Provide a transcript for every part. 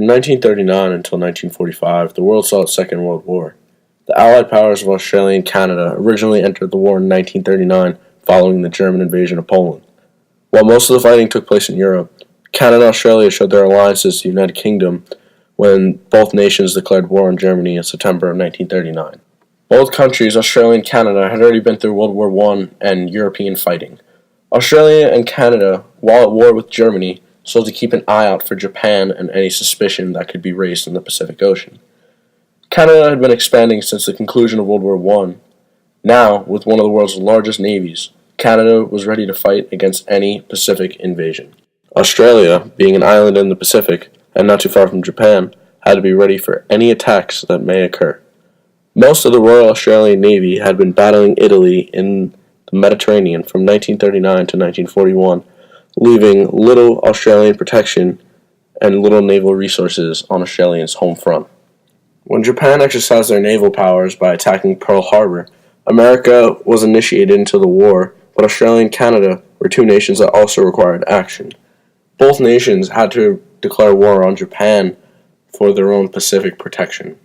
From 1939 until 1945, the world saw its Second World War. The Allied powers of Australia and Canada originally entered the war in 1939 following the German invasion of Poland. While most of the fighting took place in Europe, Canada and Australia showed their alliances to the United Kingdom when both nations declared war on Germany in September of 1939. Both countries, Australia and Canada, had already been through World War I and European fighting. Australia and Canada, while at war with Germany, still had to keep an eye out for Japan and any suspicion that could be raised in the Pacific Ocean. Canada had been expanding since the conclusion of World War I. Now, with one of the world's largest navies, Canada was ready to fight against any Pacific invasion. Australia, being an island in the Pacific and not too far from Japan, had to be ready for any attacks that may occur. Most of the Royal Australian Navy had been battling Italy in the Mediterranean from 1939 to 1941, leaving little Australian protection and little naval resources on Australia's home front. When Japan exercised their naval powers by attacking Pearl Harbor, America was initiated into the war, but Australia and Canada were two nations that also required action. Both nations had to declare war on Japan for their own Pacific protection.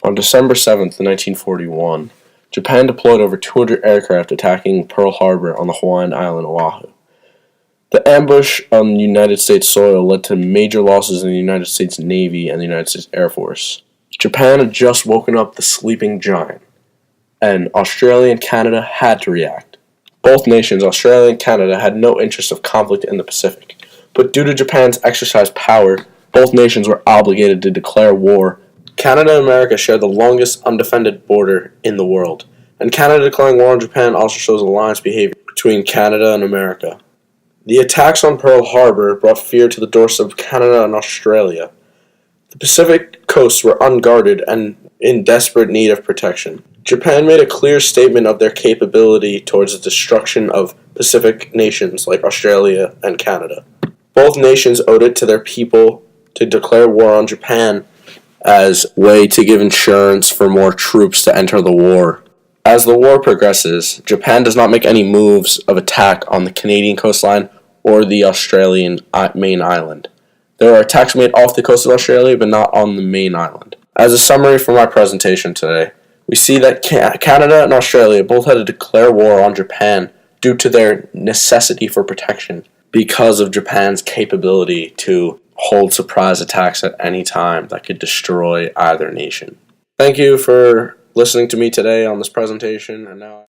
On December 7th, 1941, Japan deployed over 200 aircraft attacking Pearl Harbor on the Hawaiian island Oahu. The ambush on United States soil led to major losses in the United States Navy and the United States Air Force. Japan had just woken up the sleeping giant, and Australia and Canada had to react. Both nations, Australia and Canada, had no interest of conflict in the Pacific, but due to Japan's exercised power, both nations were obligated to declare war. Canada and America share the longest undefended border in the world, and Canada declaring war on Japan also shows alliance behavior between Canada and America. The attacks on Pearl Harbor brought fear to the doorstep of Canada and Australia. The Pacific coasts were unguarded and in desperate need of protection. Japan made a clear statement of their capability towards the destruction of Pacific nations like Australia and Canada. Both nations owed it to their people to declare war on Japan as a way to give insurance for more troops to enter the war. As the war progresses, Japan does not make any moves of attack on the Canadian coastline or the Australian main island. There are attacks made off the coast of Australia, but not on the main island. As a summary for my presentation today, we see that Canada and Australia both had to declare war on Japan due to their necessity for protection because of Japan's capability to hold surprise attacks at any time that could destroy either nation. Thank you for listening to me today on this presentation, and now